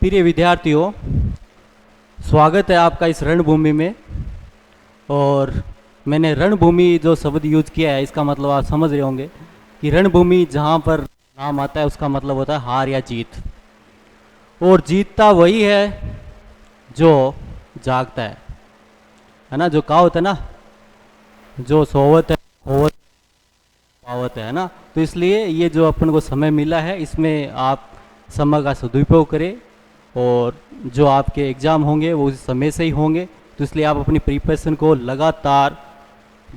प्रिय विद्यार्थियों, स्वागत है आपका इस रणभूमि में। और मैंने रणभूमि जो शब्द यूज किया है, इसका मतलब आप समझ रहे होंगे कि रणभूमि जहाँ पर नाम आता है उसका मतलब होता है हार या जीत। और जीतता वही है जो जागता है ना। जो कहावत है ना, जो सोवत है होवत पावत है ना। तो इसलिए ये जो अपन को समय मिला है, इसमें आप समय का सदुपयोग करें। और जो आपके एग्ज़ाम होंगे वो उस समय से ही होंगे, तो इसलिए आप अपनी प्रिपरेशन को लगातार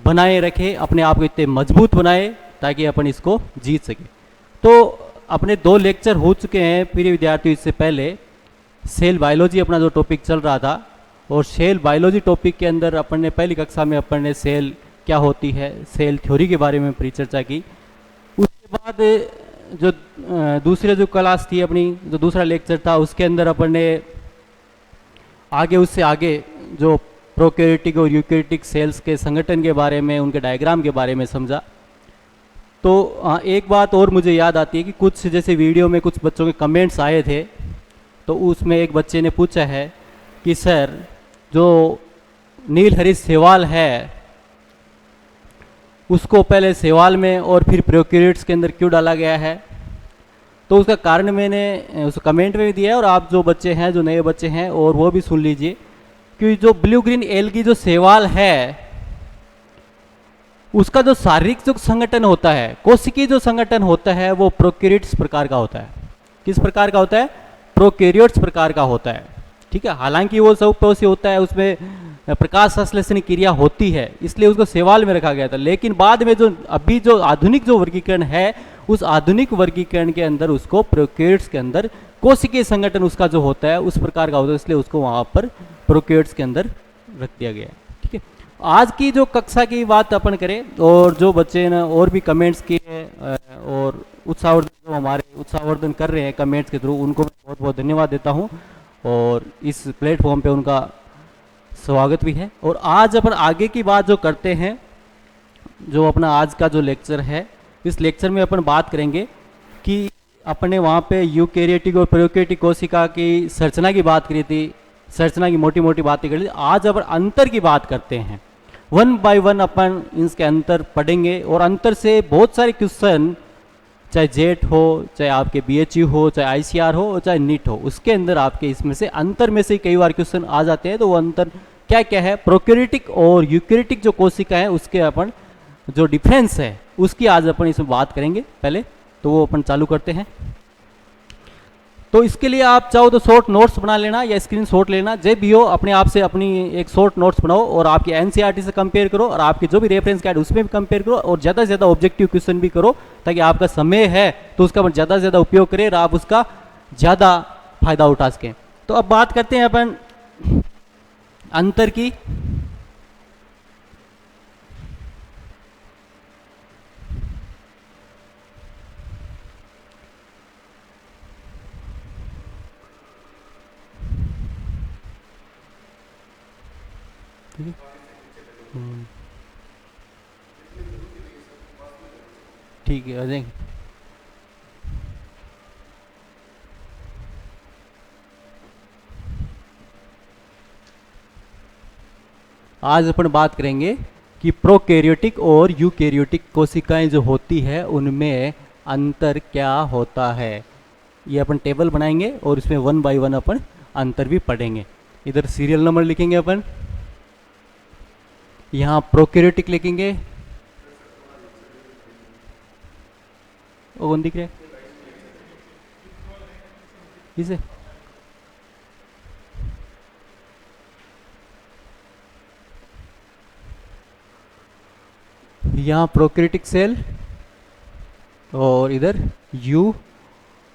बनाए रखें, अपने आप को इतने मजबूत बनाए ताकि अपन इसको जीत सके। तो अपने 2 लेक्चर हो चुके हैं प्रिय विद्यार्थियों। इससे पहले सेल बायोलॉजी अपना जो टॉपिक चल रहा था, और सेल बायोलॉजी टॉपिक के अंदर अपन ने पहली कक्षा में अपन ने सेल क्या होती है, सेल थ्योरी के बारे में परिचर्चा की। उसके बाद जो दूसरे जो क्लास थी अपनी, जो दूसरा लेक्चर था, उसके अंदर अपन ने उससे आगे जो प्रोकैरियोटिक और यूकैरियोटिक सेल्स के संगठन के बारे में, उनके डायग्राम के बारे में समझा। तो एक बात और मुझे याद आती है कि कुछ जैसे वीडियो में कुछ बच्चों के कमेंट्स आए थे, तो उसमें एक बच्चे ने पूछा है कि सर, जो नीलहरित शैवाल है उसको पहले शैवाल में और फिर प्रोकैरियोट्स के अंदर क्यों डाला गया है। तो उसका कारण मैंने उस कमेंट में भी दिया है, और आप जो बच्चे हैं, जो नए बच्चे हैं, और वो भी सुन लीजिए कि जो ब्लू ग्रीन एल्गी जो शैवाल है, उसका जो शारीरिक जो संगठन होता है, कोशिकीय जो संगठन होता है, वो प्रोकैरियोट्स प्रकार का होता है। किस प्रकार का होता है? प्रोकैरियोट्स प्रकार का होता है। ठीक है, हालांकि वो बहुकोषीय होता है, उसमें प्रकाश संश्लेषण क्रिया होती है, इसलिए उसको शैवाल में रखा गया था। लेकिन बाद में जो अभी जो आधुनिक जो वर्गीकरण है, उस आधुनिक वर्गीकरण के अंदर उसको प्रोकैरियोट्स के अंदर कोशिकीय संगठन उसका जो होता है उस प्रकार का होता है, इसलिए उसको वहाँ पर प्रोकैरियोट्स के अंदर रख दिया गया है। ठीक है, आज की जो कक्षा की बात अपन करें, और जो बच्चे ने और भी कमेंट्स किए और उत्साहवर्धन, जो हमारे उत्साहवर्धन कर रहे हैं कमेंट्स के थ्रू, उनको मैं बहुत बहुत धन्यवाद देता हूँ, और इस प्लेटफॉर्म पे उनका स्वागत भी है। और आज अपन आगे की बात जो करते हैं, जो अपना आज का जो लेक्चर है, इस लेक्चर में अपन बात करेंगे कि अपने वहाँ पे यूकैरियोटिक और प्रोकैरियोटिक कोशिका की संरचना की बात करी थी, संरचना की मोटी मोटी बातें करी थी। आज अपन अंतर की बात करते हैं, 1 बाय 1 अपन इसके अंतर पढ़ेंगे। और अंतर से बहुत सारे क्वेश्चन, चाहे जेट हो, चाहे आपके बीएचयू हो, चाहे आईसीआर हो, चाहे नीट हो, उसके अंदर आपके इसमें से अंतर में से कई बार क्वेश्चन आ जाते हैं। तो वो अंतर क्या क्या है, प्रोकैरियोटिक और यूकैरियोटिक जो कोशिका है उसके अपन जो डिफरेंस है उसकी आज अपन इसमें बात करेंगे पहले। तो वो अपन चालू करते हैं। तो इसके लिए आप चाहो तो शॉर्ट नोट्स बना लेना या स्क्रीन शॉट लेना, जब भी हो अपने आप से अपनी एक शॉर्ट नोट्स बनाओ, और आपकी एनसीईआरटी से कंपेयर करो, और आपके जो भी रेफरेंस गाइड उसमें भी कंपेयर करो, और ज़्यादा से ज़्यादा ऑब्जेक्टिव क्वेश्चन भी करो, ताकि आपका समय है तो उसका ज़्यादा से ज़्यादा उपयोग करें और आप उसका ज़्यादा फायदा उठा सकें। तो अब बात करते हैं अपन अंतर की। ठीक है, अजय। आज अपन बात करेंगे कि प्रोकैरियोटिक और यूकैरियोटिक कोशिकाएं जो होती है उनमें अंतर क्या होता है। ये अपन टेबल बनाएंगे और इसमें 1 बाय 1 अपन अंतर भी पढ़ेंगे। इधर सीरियल नंबर लिखेंगे अपन, यहाँ प्रोकैरियोटिक लिखेंगे, वो कौन दिख रहा है इसे, यहाँ प्रोकैरियोटिक सेल, और इधर यूकैरियोटिक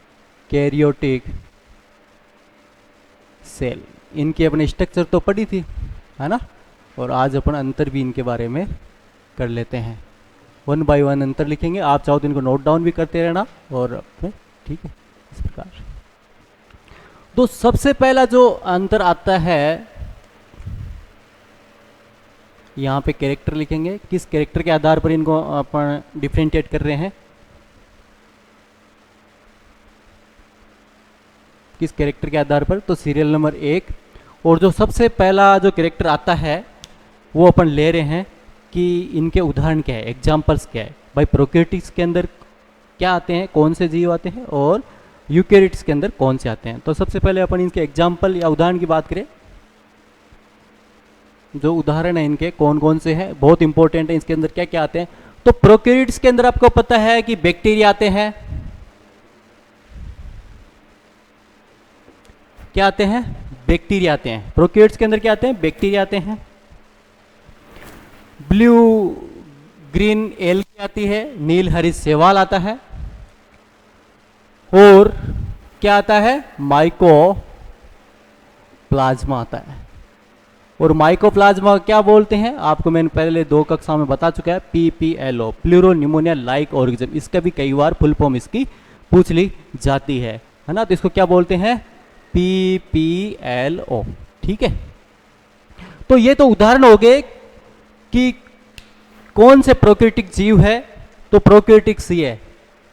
सेल। इनकी अपने स्ट्रक्चर तो पढ़ी थी, है ना। और आज अपन अंतर भी इनके बारे में कर लेते हैं। 1 बाय 1 अंतर लिखेंगे, आप चाहो तो इनको नोट डाउन भी करते रहना, और ठीक है इस प्रकार। तो सबसे पहला जो अंतर आता है, यहाँ पे कैरेक्टर लिखेंगे, किस कैरेक्टर के आधार पर इनको अपन डिफरेंशिएट कर रहे हैं। किस कैरेक्टर के आधार पर? तो सीरियल नंबर 1। और जो सबसे पहला जो कैरेक्टर आता है वो अपन ले रहे हैं कि इनके उदाहरण क्या है, एग्जाम्पल्स क्या है। भाई प्रोकैरियोट्स के अंदर क्या आते हैं, कौन से जीव आते हैं, और यूकैरियोट्स के अंदर कौन से आते हैं। तो सबसे पहले अपन इनके एग्जाम्पल या उदाहरण की बात करें। जो उदाहरण है इनके कौन कौन से हैं, बहुत इंपॉर्टेंट है, इसके अंदर क्या क्या आते हैं। तो प्रोकैरियोट्स के अंदर आपको पता है कि बैक्टीरिया आते हैं, क्या आते हैं, बैक्टीरिया आते हैं। प्रोकैरियोट्स के अंदर क्या आते हैं, बैक्टीरिया आते हैं। ब्लू ग्रीन एल्गी आती है, नील हरी शैवाल आता है, और क्या आता है, माइकोप्लाज्मा आता है। और माइकोप्लाज्मा क्या बोलते हैं, आपको मैंने पहले 2 कक्षा में बता चुका है, PPLO, pleuro pneumonia like organism. इसका भी कई बार फुल फॉर्म इसकी पूछ ली जाती है ना। तो इसको क्या बोलते हैं, PPLO। ठीक है, तो ये तो उदाहरण हो गए कि कौन से प्रोकैरियोटिक जीव है। तो प्रोकैरियोटिक्स ही है,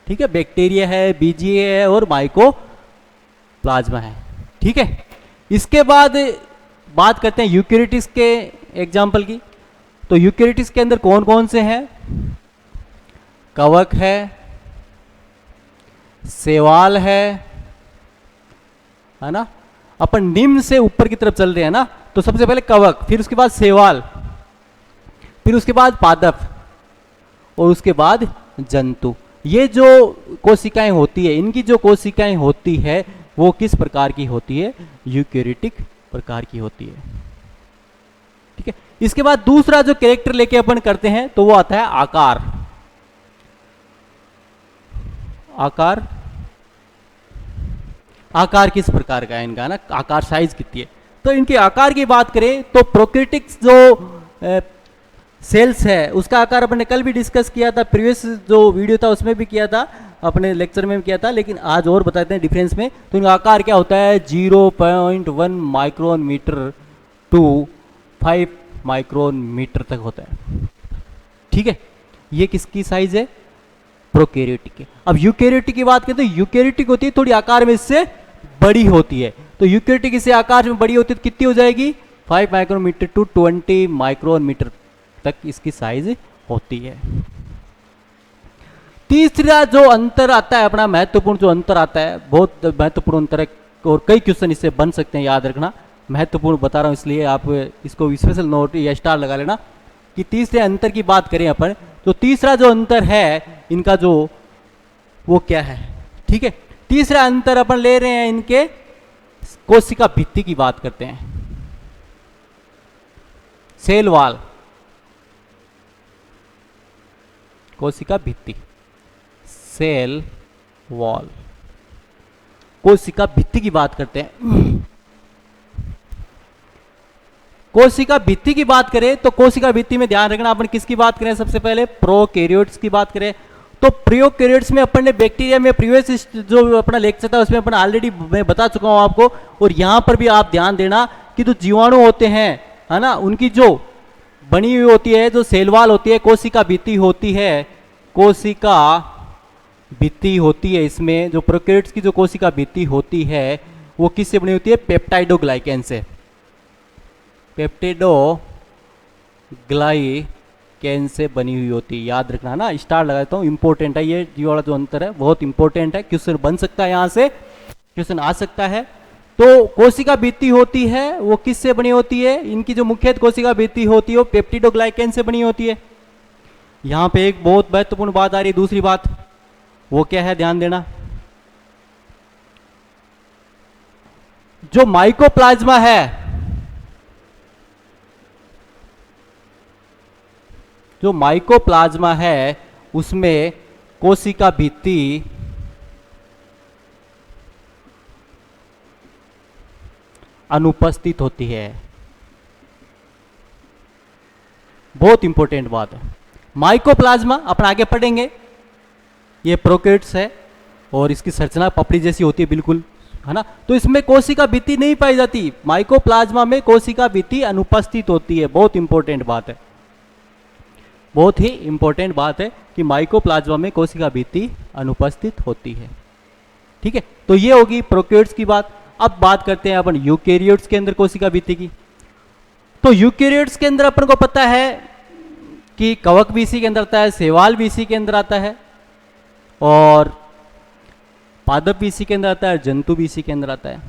ठीक है, बैक्टीरिया है, बीजीए है, और माइकोप्लाज्मा है। ठीक है, इसके बाद बात करते हैं यूकैरियोट्स के एग्जाम्पल की। तो यूकैरियोट्स के अंदर कौन कौन से हैं, कवक है, शैवाल है ना। अपन निम्न से ऊपर की तरफ चल रहे हैं ना। तो सबसे पहले कवक, फिर उसके बाद शैवाल, फिर उसके बाद पादप, और उसके बाद जंतु। ये जो कोशिकाएं होती है, इनकी जो कोशिकाएं होती है वो किस प्रकार की होती है, यूकैरियोटिक प्रकार की होती है। ठीक है, इसके बाद दूसरा जो कैरेक्टर लेके अपन करते हैं तो वो आता है आकार। आकार, आकार किस प्रकार का है इनका ना, आकार साइज कितनी है। तो इनके आकार की बात करें तो प्रोकैरियोटिक्स जो सेल्स है उसका आकार अपने कल भी डिस्कस किया था, प्रीवियस जो वीडियो था उसमें भी किया था, अपने लेक्चर में भी किया था, लेकिन आज और बताते हैं डिफरेंस में। तो इनका आकार क्या होता है, 0.1 micron metre to 5 micron metre तक होता है। ठीक है, ये किसकी साइज है, प्रोकैरियोटिक है। अब यूकैरियोटिक की बात करें तो यूकैरियोटिक होती है थोड़ी आकार में इससे बड़ी होती है। तो यूकैरियोटिक इससे आकार में बड़ी होती है तो कितनी हो जाएगी, 5 माइक्रोमीटर टू 20 माइक्रोन मीटर तक इसकी साइज होती है। तीसरा जो अंतर आता है अपना, महत्वपूर्ण जो अंतर आता है, बहुत महत्वपूर्ण अंतर है, और कई क्वेश्चन इससे बन सकते हैं, याद रखना। महत्वपूर्ण बता रहा हूं इसलिए आप इसको स्पेशल नोट या स्टार लगा लेना कि तीसरे अंतर की बात करें अपन। तो तीसरा जो अंतर है इनका जो, वो क्या है। ठीक है, तीसरा अंतर अपन ले रहे हैं इनके कोशिका भित्ति की बात करते हैं, सेल वॉल, कोशिका भित्ति, सेल वॉल, कोशिका भित्ति की बात करते हैं। कोशिका भित्ति की बात करें तो कोशिका भित्ति में ध्यान रखना, अपन किसकी बात करें, सबसे पहले प्रोकैरियोट्स की बात करें। तो प्रोकैरियोट्स में अपन ने बैक्टीरिया में प्रीवियस जो अपना लेक्चर था उसमें अपन ऑलरेडी मैं बता चुका हूं आपको, और यहां पर भी आप ध्यान देना कि जो जीवाणु होते हैं है ना, उनकी जो बनी हुई होती है, जो सेल वॉल होती है, कोशिका भित्ति होती है, कोशिका भित्ति होती है। इसमें जो प्रोकैरियोट्स की जो कोशिका भित्ति होती है वो किससे बनी होती है, पेप्टाइडोग्लाइकेन से, पेप्टिडोग्लाइकेन से बनी हुई होती है। याद रखना ना, स्टार लगाता हूँ, इंपॉर्टेंट है ये वाला जो अंतर है, बहुत इंपॉर्टेंट है, क्वेश्चन बन सकता है, यहाँ से क्वेश्चन आ सकता है। तो कोशिका भित्ति होती है वो किससे बनी होती है, इनकी जो मुख्य कोशिका भित्ति होती है वो पेप्टिडोग्लाइकेन से बनी होती है। यहाँ पे एक बहुत महत्वपूर्ण बात आ रही है, दूसरी बात, वो क्या है, ध्यान देना। जो माइकोप्लाज्मा है, जो माइकोप्लाज्मा है उसमें कोशिका भित्ति अनुपस्थित होती है। बहुत इंपॉर्टेंट बात है। माइकोप्लाज्मा अपन आगे पढ़ेंगे, ये प्रोकैरियोट्स है और इसकी संरचना पपड़ी जैसी होती है बिल्कुल, है ना। तो इसमें कोशिका भित्ति नहीं पाई जाती, माइकोप्लाज्मा में कोशिका भित्ति अनुपस्थित होती है। बहुत इंपॉर्टेंट बात है, बहुत ही इंपॉर्टेंट बात है कि माइकोप्लाज्मा में कोशिका भित्ति अनुपस्थित होती है। ठीक है, तो ये होगी प्रोकैरियोट्स की बात। अब बात करते हैं अपन यूकेरियोट्स के अंदर कोशिका भित्ति की। तो यूकेरियोट्स के अंदर अपन को पता है कि कवक भी इसी के अंदर आता है, शैवाल भी इसी के अंदर आता है, और पादप भी इसी के अंदर आता है, जंतु भी इसी के अंदर आता है।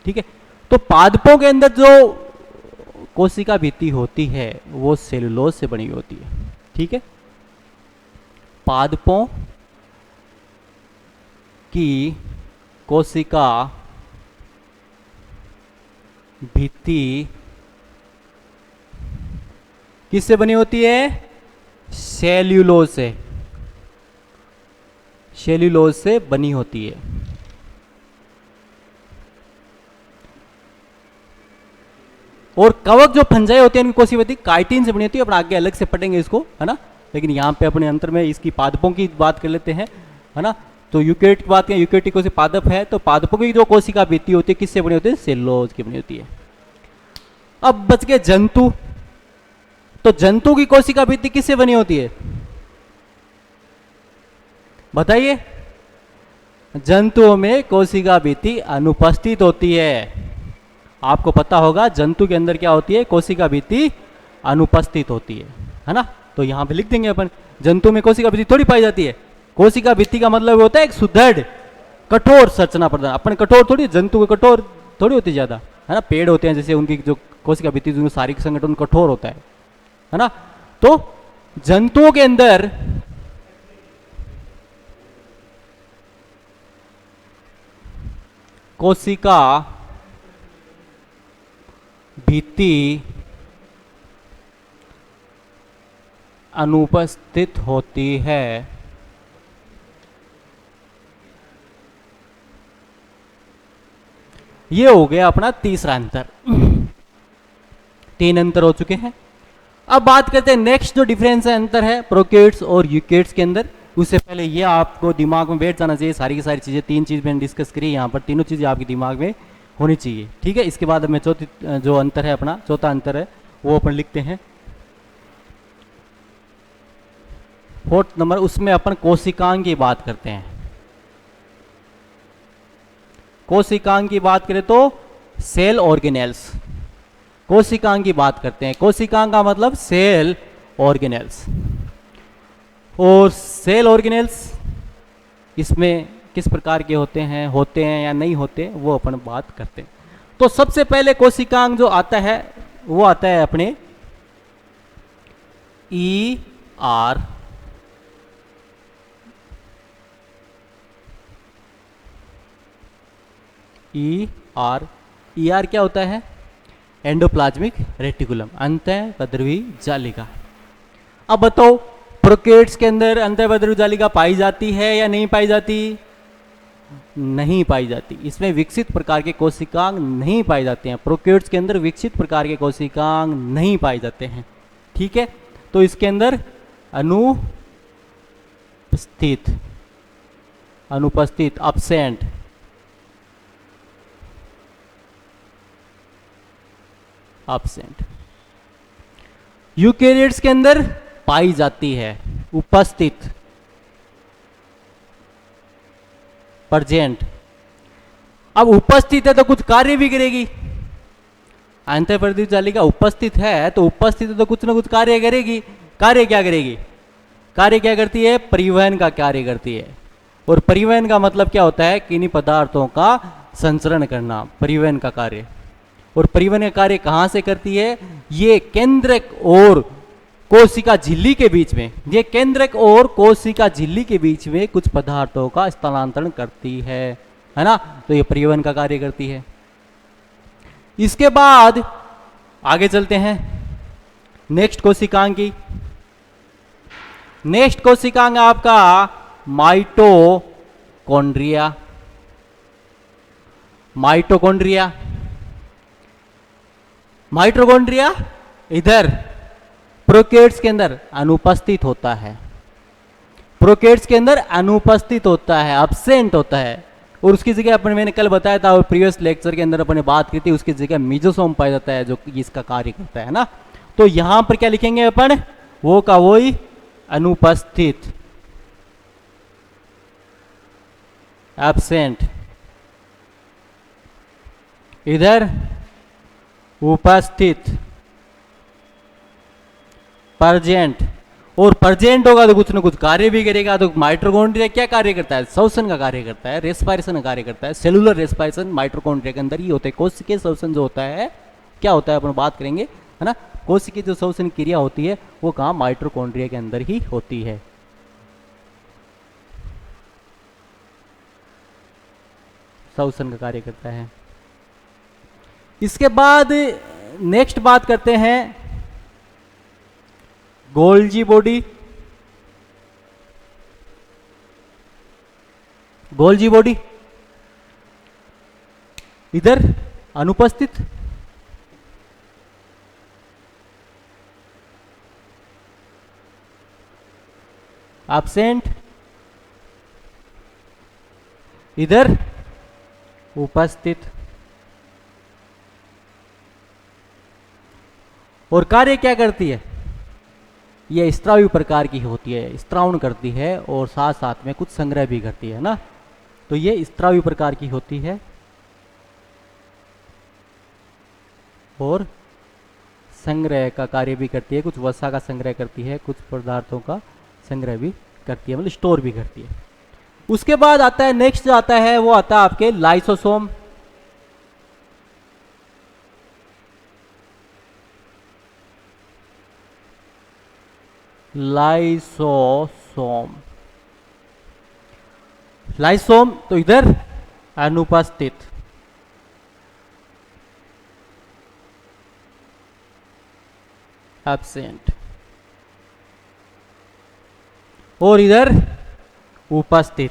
ठीक है, तो पादपों के अंदर जो कोशिका भित्ति होती है वो सेलुलोज से बनी हुई होती है। ठीक है, पादपों की कोशिका भित्ति किससे बनी होती है? सेल्यूलोज से, सेल्यूलोज से बनी होती है। और कवक जो फंजाई होते हैं इनकी कोशिका भित्ति काइटिन से बनी होती है। अपन आगे अलग से पढ़ेंगे इसको, है ना, लेकिन यहाँ पे अपने अंतर में इसकी पादपों की बात कर लेते हैं, है ना। तो यूकेरियोट की बात करें, यूकेरियोट कोशिका पादप है, तो पादपों की जो कोशिका भित्ति होती है किससे बनी होती है? सेल्यूलोज की बनी होती है। अब बच गए जंतु। तो जंतु की कोशिका भित्ति किससे बनी होती है? बताइए। जंतुओं में कोशिका भित्ति अनुपस्थित होती है। आपको पता होगा जंतु के अंदर क्या होती है? कोशिका भित्ति अनुपस्थित होती है ना। तो यहां पे लिख देंगे अपन, जंतु में कोशिका भित्ति थोड़ी पाई जाती है। कोशिका भित्ति का मतलब होता है एक सुदृढ़ कठोर संरचना प्रदान। अपन कठोर थोड़ी, जंतु को कठोर थोड़ी होती ज्यादा, है ना। पेड़ होते हैं जैसे, उनकी जो कोशिका भित्ति जो शारीरिक संगठन कठोर होता है ना। तो जंतुओं के अंदर कोशिका भित्ति अनुपस्थित होती है। ये हो गया अपना तीसरा अंतर। 3 अंतर हो चुके हैं। अब बात करते हैं नेक्स्ट जो डिफरेंस है, अंतर है प्रोकैरियोट्स और यूकेरियोट्स के अंदर। उससे पहले ये आपको दिमाग में बैठ जाना चाहिए, सारी की सारी चीजें, 3 चीज मैंने डिस्कस करी यहाँ पर, तीनों चीजें आपके दिमाग में होनी चाहिए। ठीक है, इसके बाद में चौथी जो अंतर है अपना, चौथा अंतर है वो अपन लिखते हैं 4th नंबर। उसमें अपन कोशिकांग की बात करते हैं। कोशिकांग की बात करें तो सेल ऑर्गेनेल्स, कोशिकांग की बात करते हैं। कोशिकांग का मतलब सेल ऑर्गेनेल्स। और सेल ऑर्गेनेल्स इसमें किस प्रकार के होते हैं या नहीं होते, वो अपन बात करते हैं। तो सबसे पहले कोशिकांग जो आता है वो आता है अपने ER, ER क्या होता है? एंडोप्लाज्मिक रेटिकुलम, अंतःपद्रवी जालिका। अब बताओ प्रोकैरियोट्स के अंदर अंतःपद्रवी जालिका पाई जाती है या नहीं पाई जाती? नहीं पाई जाती। इसमें विकसित प्रकार के कोशिकांग नहीं पाए जाते हैं। प्रोकैरियोट्स के अंदर विकसित प्रकार के कोशिकांग नहीं पाए जाते हैं। ठीक है, तो इसके अंदर अनुपस्थित अब्सेंट यूकेरियोट्स के अंदर पाई जाती है, उपस्थित, प्रेजेंट। अब उपस्थित है तो कुछ कार्य भी करेगी। अंतःपद्रवी जालिका उपस्थित है तो उपस्थित है तो कुछ ना कुछ कार्य करेगी। कार्य क्या करेगी? कार्य क्या करती है? परिवहन का कार्य करती है। और परिवहन का मतलब क्या होता है? किन्हीं पदार्थों का संचरण करना, परिवहन का कार्य। और परिवहन का कार्य कहां से करती है? ये केंद्रक और कोशिका झिल्ली के बीच में, ये केंद्रक और कोशिका झिल्ली के बीच में कुछ पदार्थों का स्थानांतरण करती है ना। तो ये परिवहन का कार्य करती है। इसके बाद आगे चलते हैं नेक्स्ट कोशिकांग की। नेक्स्ट कोशिकांग आपका माइटोकॉन्ड्रिया। माइटोकॉन्ड्रिया इधर प्रोकैरियोट्स के अंदर अनुपस्थित होता है। प्रोकैरियोट्स के अंदर अनुपस्थित होता है, अब्सेंट होता है। और उसकी जगह मैंने कल बताया था और प्रीवियस लेक्चर के अंदर अपने बात की थी, उसकी जगह मीजोसोम पाया जाता है जो इसका कार्य करता है ना। तो यहां पर क्या लिखेंगे अपन? वो का वही अनुपस्थित, एब्सेंट। इधर उपस्थित प्रेजेंट, और प्रेजेंट होगा तो कुछ ना कुछ कार्य भी करेगा। तो माइटोकॉन्ड्रिया क्या कार्य करता है? श्वसन का कार्य करता है, रेस्पायरेशन का कार्य करता है। सेलुलर रेस्पायरेशन माइटोकॉन्ड्रिया के अंदर ही होते हैं। कोशिकीय श्वसन जो होता है क्या होता है अपन बात करेंगे, है ना। कोशिकीय जो श्वसन क्रिया होती है वो कहाँ? माइटोकॉन्ड्रिया के अंदर ही होती है। श्वसन का कार्य करता है। इसके बाद नेक्स्ट बात करते हैं गोल्जी बॉडी। गोल्जी बॉडी इधर अनुपस्थित, एब्सेंट, इधर उपस्थित। और कार्य क्या करती है? ये स्त्रावी प्रकार की होती है, स्त्रावण करती है और साथ साथ में कुछ संग्रह भी करती है ना। तो ये स्त्रावी प्रकार की होती है और संग्रह का कार्य भी करती है। कुछ वसा का संग्रह करती है, कुछ पदार्थों का संग्रह भी करती है, मतलब स्टोर भी करती है। उसके बाद आता है नेक्स्ट जो आता है वो आता है आपके लाइसोसोम। लाइसोसोम, लाइसोम तो इधर अनुपस्थित, एब्सेंट, और इधर उपस्थित।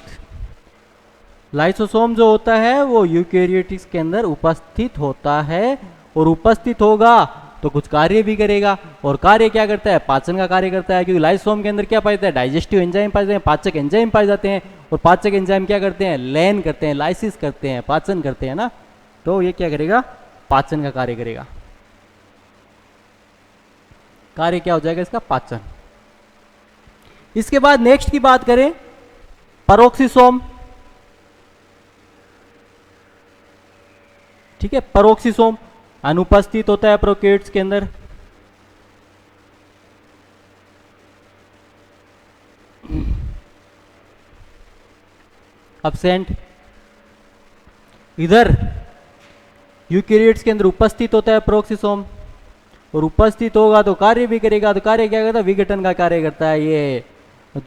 लाइसोसोम जो होता है वो यूकेरियोटिक्स के अंदर उपस्थित होता है, और उपस्थित होगा तो कुछ कार्य भी करेगा। और कार्य क्या करता है? पाचन का कार्य करता है, क्योंकि लाइसोसोम के अंदर क्या पाए जाते हैं? डाइजेस्टिव एंजाइम पाए जाते हैं, पाचक एंजाइम पाए जाते हैं। और पाचक एंजाइम क्या करते हैं? लैन करते हैं, लाइसिस करते हैं, पाचन करते हैं ना। तो ये क्या करेगा? पाचन का कार्य करेगा। कार्य क्या हो जाएगा इसका? पाचन। इसके बाद नेक्स्ट की बात करें परोक्सिसोम। ठीक है, परोक्सिसोम अनुपस्थित होता है प्रोकैरियोट्स के अंदर। एब्सेंट, इधर यूकेरियोट्स के अंदर उपस्थित होता है प्रोक्सिसोम, और उपस्थित होगा तो कार्य भी करेगा। तो कार्य क्या करता है? विघटन का कार्य करता है। ये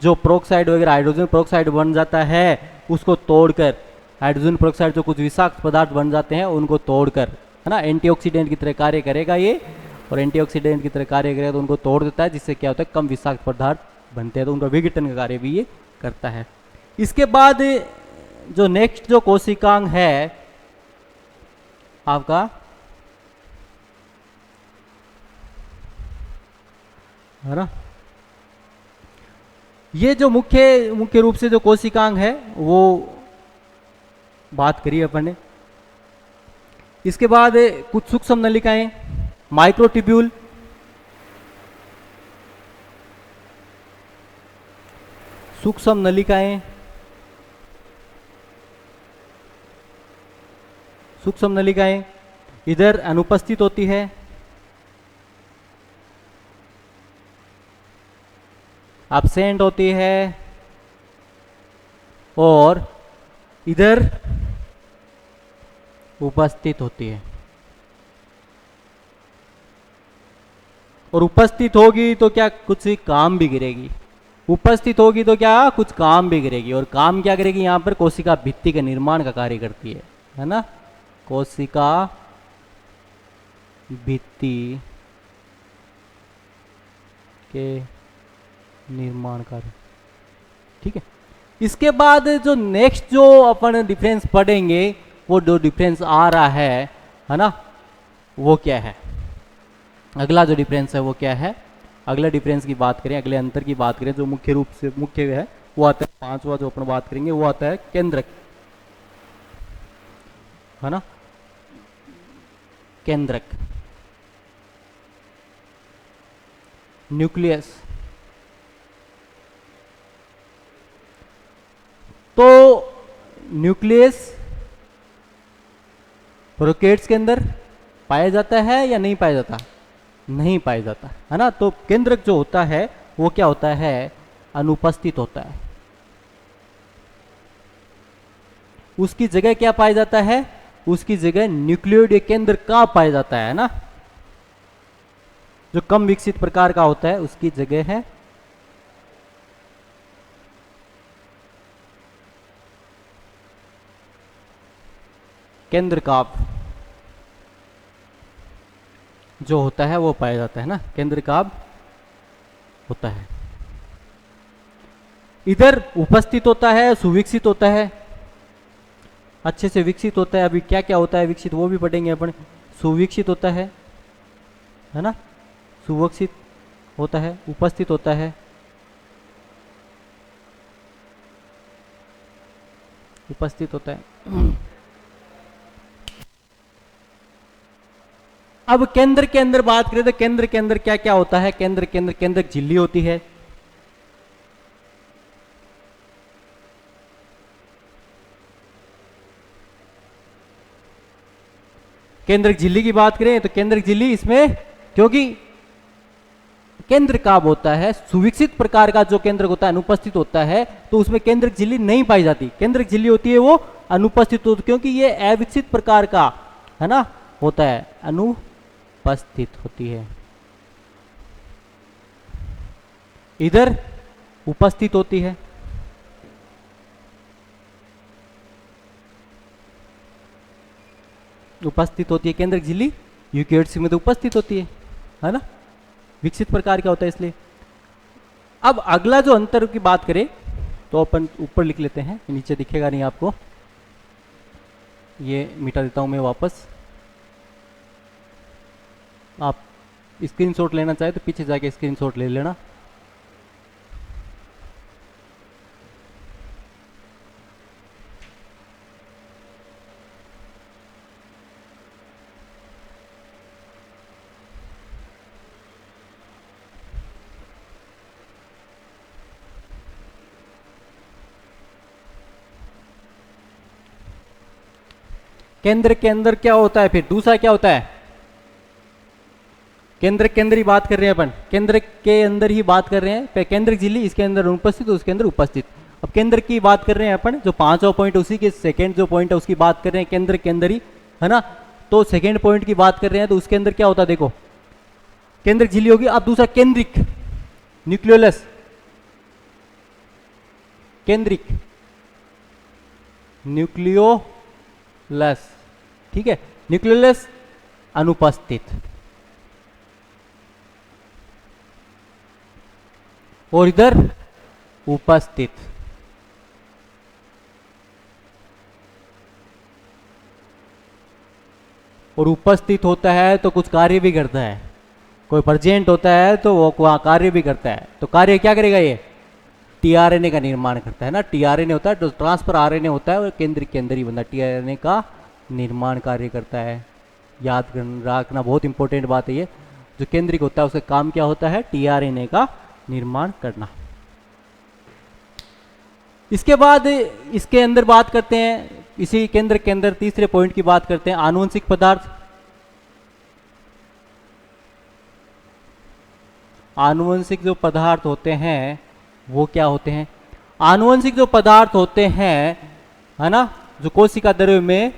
जो प्रोक्साइड वगैरह हाइड्रोजन प्रोक्साइड बन जाता है उसको तोड़कर, हाइड्रोजन प्रोक्साइड जो कुछ विषाक्त पदार्थ बन जाते हैं उनको तोड़कर, है ना, एंटीऑक्सीडेंट की तरह कार्य करेगा ये। और एंटीऑक्सीडेंट की तरह कार्य करेगा तो उनको तोड़ देता है, जिससे क्या होता है? कम विषाक्त पदार्थ बनते हैं। तो उनका विघटन का कार्य भी ये करता है। इसके बाद जो नेक्स्ट जो कोशिकांग है आपका, है ना, ये जो मुख्य रूप से जो कोशिकांग है वो बात करिए अपन ने। इसके बाद कुछ सूक्ष्म नलिकाएं, माइक्रोट्यूब्यूल, सूक्ष्म नलिकाएं, सूक्ष्म नलिकाएं इधर अनुपस्थित होती है। एब्सेंट होती है, और इधर उपस्थित होती है। और उपस्थित होगी तो क्या? कुछ काम भी करेगी। उपस्थित होगी तो क्या? कुछ काम भी करेगी। और काम क्या करेगी? यहां पर कोशिका भित्ति के निर्माण का कार्य करती है ना। कोशिका भित्ति के निर्माण कार्य, ठीक है। इसके बाद जो नेक्स्ट जो अपन डिफरेंस पढ़ेंगे वो जो डिफरेंस आ रहा है ना, वो क्या है? अगला जो डिफरेंस है वो क्या है? अगला डिफरेंस की बात करें, अगले अंतर की बात करें, जो मुख्य रूप से मुख्य है वो आता है पांचवा जो अपन बात करेंगे वो आता है केंद्रक, है ना, केंद्रक, न्यूक्लियस। तो न्यूक्लियस प्रोकैरियोट्स के अंदर पाया जाता है या नहीं पाया जाता? नहीं पाया जाता है ना। तो केंद्रक जो होता है वो क्या होता है? अनुपस्थित होता है। उसकी जगह क्या पाया जाता है? उसकी जगह न्यूक्लियोइड या केंद्र का पाया जाता है ना। जो कम विकसित प्रकार का होता है उसकी जगह है केंद्र का जो होता है वो पाया जाता है ना। केंद्र का होता है, इधर उपस्थित होता है, सुविकसित होता है, अच्छे से विकसित होता है। अभी क्या क्या होता है विकसित वो भी पढ़ेंगे अपन। सुविकसित होता है ना, सुविकसित होता है, उपस्थित होता है, उपस्थित होता है। अब केंद्र के अंदर बात करें तो केंद्र के अंदर क्या क्या होता है? केंद्र के अंदर केंद्रक झिल्ली होती है, केंद्रक झिल्ली की बात करें तो केंद्रक झिल्ली इसमें, क्योंकि केंद्र काब होता है, सुविकसित प्रकार का जो केंद्रक होता है अनुपस्थित होता है, तो उसमें केंद्रक झिल्ली नहीं पाई जाती। केंद्रक झिल्ली होती है वो अनुपस्थित होती, क्योंकि ये अविकसित प्रकार का है ना होता है, अनुपस्थित होती है। इधर उपस्थित होती है, उपस्थित होती है केंद्रक झिल्ली। यूकेरियोट्स में तो उपस्थित होती है ना, विकसित प्रकार का होता है इसलिए। अब अगला जो अंतर की बात करें तो अपन ऊपर लिख लेते हैं, नीचे दिखेगा नहीं आपको, ये मिटा देता हूं मैं वापस। आप स्क्रीनशॉट लेना चाहे तो पीछे जाके स्क्रीनशॉट ले लेना। केंद्र के अंदर क्या होता है, फिर दूसरा क्या होता है? केंद्र के अंदर ही बात कर रहे हैं अपन, केंद्र के अंदर ही बात कर रहे हैं। केंद्रक झिल्ली इसके अंदर अनुपस्थित, उसके अंदर उपस्थित। अब केंद्र की बात कर रहे हैं अपन, जो पांचवा पॉइंट उसी के सेकंड जो पॉइंट है उसकी बात कर रहे हैं, केंद्र के अंदर ही है ना। तो सेकंड पॉइंट की बात कर रहे हैं तो उसके अंदर क्या होता है देखो, केंद्रक झिल्ली होगी। अब दूसरा केंद्रिक, न्यूक्लियोलस, केंद्रिक, न्यूक्लियोलस, ठीक है। न्यूक्लियोलस अनुपस्थित, और इधर उपस्थित। और उपस्थित होता है तो कुछ कार्य भी करता है, कोई प्रेजेंट होता है तो वो कार्य भी करता है। तो कार्य क्या करेगा? ये टीआरएनए का निर्माण करता है ना। टीआरएनए होता है तो ट्रांसफर आरएनए होता है, और केंद्र के अंदर ही बंदा टीआरएनए का निर्माण कार्य करता है। याद रखना बहुत इंपॉर्टेंट बात है ये। जो केंद्रिक होता है उसका काम क्या होता है? टीआरएनए का निर्माण करना। इसके बाद इसके अंदर बात करते हैं, इसी केंद्र के अंदर तीसरे पॉइंट की बात करते हैं, आनुवंशिक पदार्थ। आनुवंशिक जो पदार्थ होते हैं वो क्या होते हैं? आनुवंशिक जो पदार्थ होते हैं है ना, जो कोशिका द्रव्य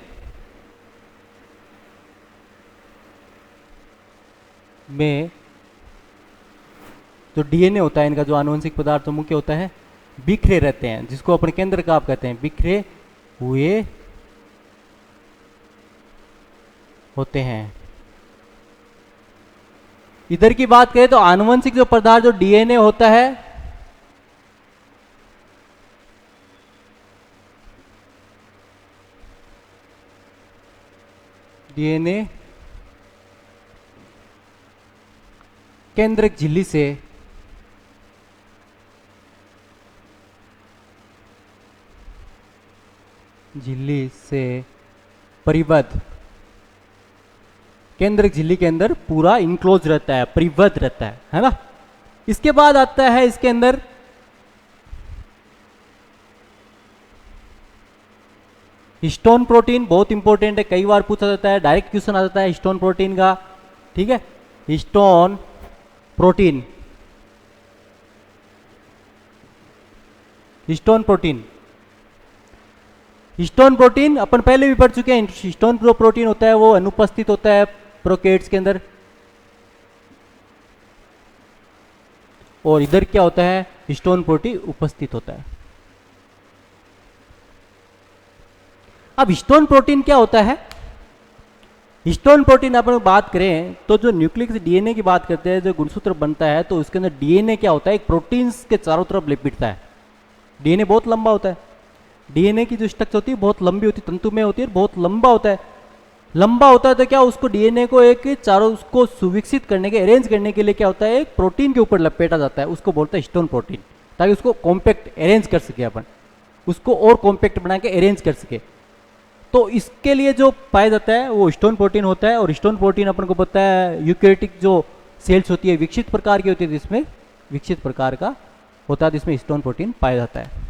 में जो डीएनए होता है इनका, जो आनुवंशिक पदार्थ तो मुख्य होता है, बिखरे रहते हैं, जिसको अपने केंद्र का आप कहते हैं, बिखरे हुए होते हैं। इधर की बात करें तो आनुवंशिक जो पदार्थ जो डीएनए होता है, डीएनए केंद्रक झिल्ली से परिबद्ध, केंद्रक झिल्ली के अंदर पूरा इनक्लोज रहता है, परिबद्ध रहता है ना। इसके बाद आता है इसके अंदर हिस्टोन प्रोटीन बहुत इंपॉर्टेंट है, कई बार पूछा जाता है, डायरेक्ट क्वेश्चन आ जाता है हिस्टोन प्रोटीन का। ठीक है, histone protein, histone protein, histone protein अपन पहले भी पढ़ चुके हैं। हिस्टोन जो प्रोटीन होता है वो अनुपस्थित होता है प्रोकैरियोट्स के अंदर, और इधर क्या होता है, हिस्टोन प्रोटीन उपस्थित होता है। अब हिस्टोन प्रोटीन क्या होता है? हिस्टोन प्रोटीन अपन बात करें तो जो न्यूक्लिक डीएनए की बात करते हैं, जो गुणसूत्र बनता है, तो उसके अंदर डीएनए क्या होता है, एक प्रोटीन्स के चारों तरफ लिपटता है। डीएनए बहुत लंबा होता है, डीएनए की जो स्ट्रक्चर होती है बहुत लंबी होती है, तंतु में होती है, बहुत लंबा होता है। लंबा होता है तो क्या, उसको डीएनए को एक चारों उसको सुविकसित करने के, अरेंज करने के लिए क्या होता है, एक प्रोटीन के ऊपर लपेटा जाता है, उसको बोलते हैं हिस्टोन प्रोटीन, ताकि उसको कॉम्पैक्ट अरेंज कर सके अपन, उसको और कॉम्पैक्ट बना के अरेंज कर सके। तो इसके लिए जो पाया जाता है वो हिस्टोन प्रोटीन होता है। और हिस्टोन प्रोटीन अपन को पता है यूकैरियोटिक जो सेल्स होती है विकसित प्रकार की होती है, जिसमें विकसित प्रकार का होता है, जिसमें हिस्टोन प्रोटीन पाया जाता है।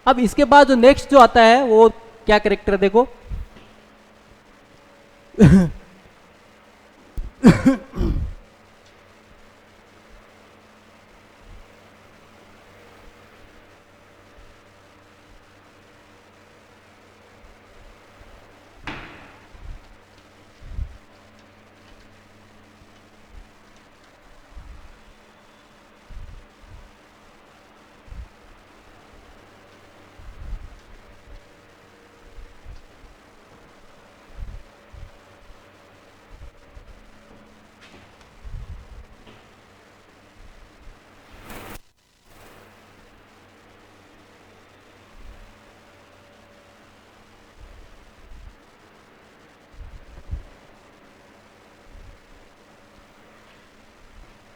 अब इसके बाद जो नेक्स्ट जो आता है वो क्या कैरेक्टर है, देखो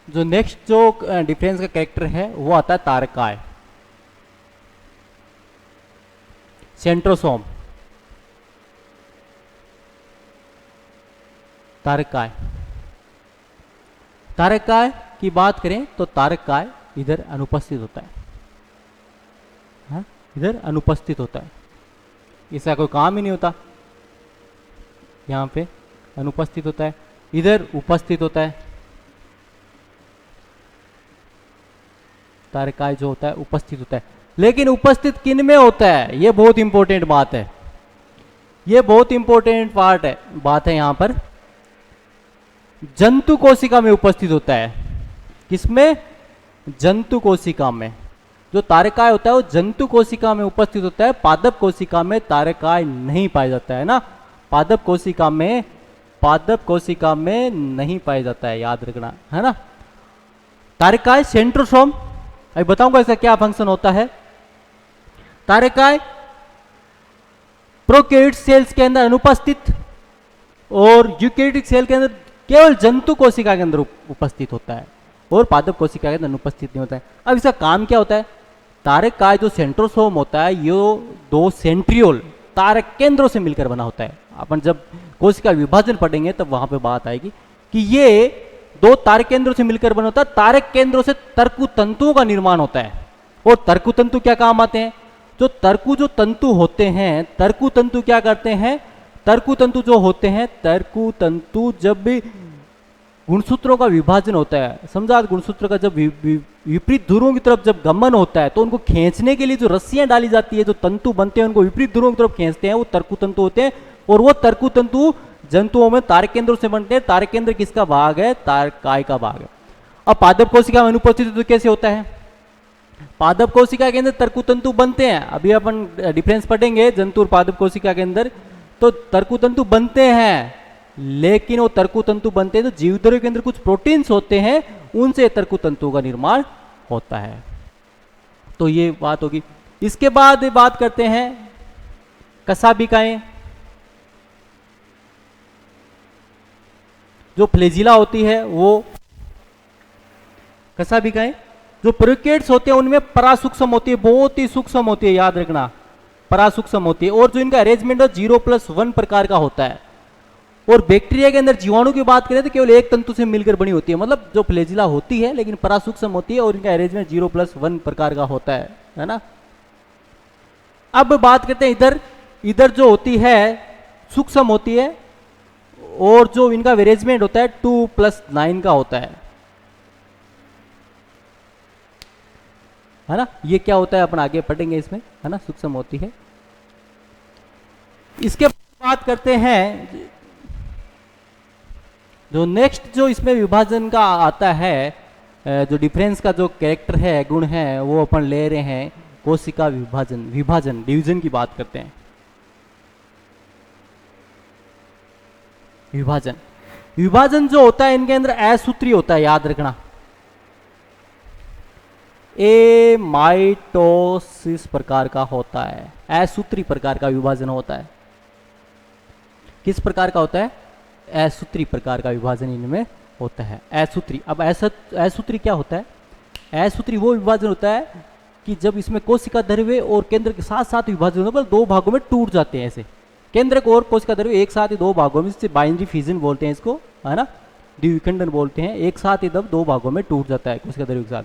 जो नेक्स्ट जो डिफरेंस का कैरेक्टर है वो आता है तारकाय, सेंट्रोसोम, तारकाय। तारकाय की बात करें तो तारकाय इधर अनुपस्थित होता है, हाँ? इधर अनुपस्थित होता है, इसका कोई काम ही नहीं होता, यहाँ पे अनुपस्थित होता है, इधर उपस्थित होता है। तारकाय जो होता है उपस्थित होता है, लेकिन उपस्थित किन में होता है, ये बहुत इंपॉर्टेंट बात है, ये बहुत इंपॉर्टेंट पार्ट है, बात है यहाँ पर। जंतु कोशिका में उपस्थित होता है, किसमें, जंतु कोशिका में। जो तारकाय होता है वो जंतु कोशिका में उपस्थित होता है, पादप कोशिका में तारकाय नहीं पाया जाता है ना, पादप कोशिका में, पादप कोशिका में नहीं पाया जाता है, याद रखना है ना। तारकाय सेंट्रोसोम, अभी बताऊंगा इसका क्या फंक्शन होता है। तारकाय प्रोकैरियोटिक सेल्स के अंदर अनुपस्थित और यूकैरियोटिक सेल के अंदर केवल जंतु कोशिका के अंदर उपस्थित होता है, और पादप कोशिका के अंदर अनुपस्थित नहीं होता है। अब इसका काम क्या होता है, तारकाय जो सेंट्रोसोम होता है ये दो सेंट्रियोल तारक केंद्रों से मिलकर बना होता है। अपन जब कोशिका विभाजन पढ़ेंगे तब वहां पे बात आएगी कि ये दो तारक केंद्रों से मिलकर बना होता है। तारक केंद्रों से तर्कु तंतुओं का निर्माण होता है, और तर्कु तंतु क्या काम आते हैं, जो तंतु होते हैं, तर्कु तंतु क्या करते हैं, तर्कु तंतु जो होते हैं, तर्कु तंतु जब भी गुणसूत्रों का विभाजन होता है, समझा, गुणसूत्र का जब विपरीत ध्रुवों की तरफ जब गमन होता है तो उनको खींचने के लिए जो रस्सियां डाली जाती है, जो तंतु बनते हैं उनको विपरीत ध्रुवों की तरफ खींचते हैं, वो तर्कु तंतु होते हैं। और वो तर्कु तंतु जंतुओं में तारक केंद्रों से बनते हैं। तारक केंद्र किसका भाग है, तारकाय का भाग है। अब पादप कोशिका में अनुपस्थित तो कैसे होता है, पादप कोशिका के अंदर तर्कु तंतु बनते हैं, अभी अपन डिफरेंस पढ़ेंगे जंतु और पादप कोशिका के अंदर, तो तर्कु तंतु बनते हैं, लेकिन वो तर्कु तंतु बनते हैं तो जीवद्रव्य के अंदर कुछ प्रोटीन्स होते हैं, उनसे तर्कु तंतु का निर्माण होता है। तो ये बात होगी। इसके बाद बात करते हैं कशाभिकाएं, जो फ्लैजिला होती है वो कशाभिकाएं, जो प्रोकैरियोट्स होते हैं उनमें परासूक्ष्म होती है, बहुत ही सूक्ष्म होती है, याद रखना, परासूक्ष्म होती है, और जो इनका अरेंजमेंट है 0+1 प्रकार का होता है। और बैक्टीरिया के अंदर जीवाणु की बात करें तो केवल एक तंतु से मिलकर बनी होती है, मतलब जो फ्लैजिला होती है लेकिन परासूक्ष्म होती है, और इनका अरेंजमेंट 0+1 प्रकार का होता है ना। अब बात करते हैं इधर, इधर जो होती है सूक्ष्म होती है, और जो इनका अरेंजमेंट होता है 2+9 का होता है ना। ये क्या होता है अपन आगे पढ़ेंगे इसमें, है ना, सूक्ष्म होती है। इसके बात करते हैं जो नेक्स्ट जो इसमें विभाजन का आता है, जो डिफरेंस का जो कैरेक्टर है, गुण है, वो अपन ले रहे हैं कोशिका विभाजन, विभाजन डिवीजन की बात करते हैं। विभाजन, विभाजन जो होता है इनके अंदर असूत्री होता है, याद रखना। ए माइटोसिस प्रकार का होता है, असूत्री प्रकार का विभाजन होता है। किस प्रकार का होता है? असूत्री प्रकार का विभाजन इनमें होता है, असूत्री। अब असूत्री क्या होता है? असूत्री वो विभाजन होता है कि जब इसमें कोशिका द्रव्य और केंद्र के साथ साथ विभाजन होता है, दो भागों में टूट जाते हैं। ऐसे केंद्रक और कोशिका द्रव्य एक साथ ही दो भागों में, जिससे बाइनरी फिजन बोलते हैं इसको, है ना, द्विविखंडन बोलते हैं। एक साथ ही तब दो भागों में टूट जाता है कोशिका द्रव्य के साथ,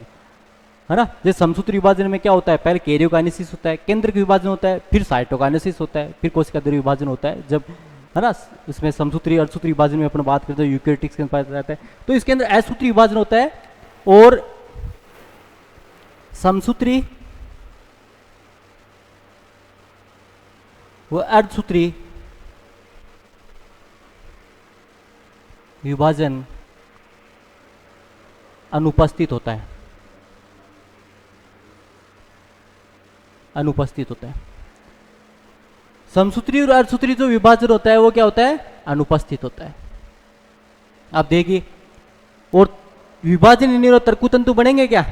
है ना। जैसे समसूत्री विभाजन में क्या होता है? पहले कैरियोकाइनेसिस होता है, केंद्रक विभाजन होता है, फिर साइटोकाइनेसिस होता है, फिर कोशिका द्रव्य विभाजन होता है। जब, है ना, इसमें समसूत्री अर्धसूत्री विभाजन में अपन बात करते हैं, यूकेरियोटिक्स के अंदर रहता है, तो इसके अंदर असूत्री विभाजन होता है और समसूत्री व अर्धसूत्री विभाजन अनुपस्थित होता है, अनुपस्थित होता है। समसूत्री और अर्धसूत्री जो विभाजन होता है वो क्या होता है? अनुपस्थित होता है। आप देखिए, और विभाजन नहीं हो तर्कुतंतु बनेंगे क्या?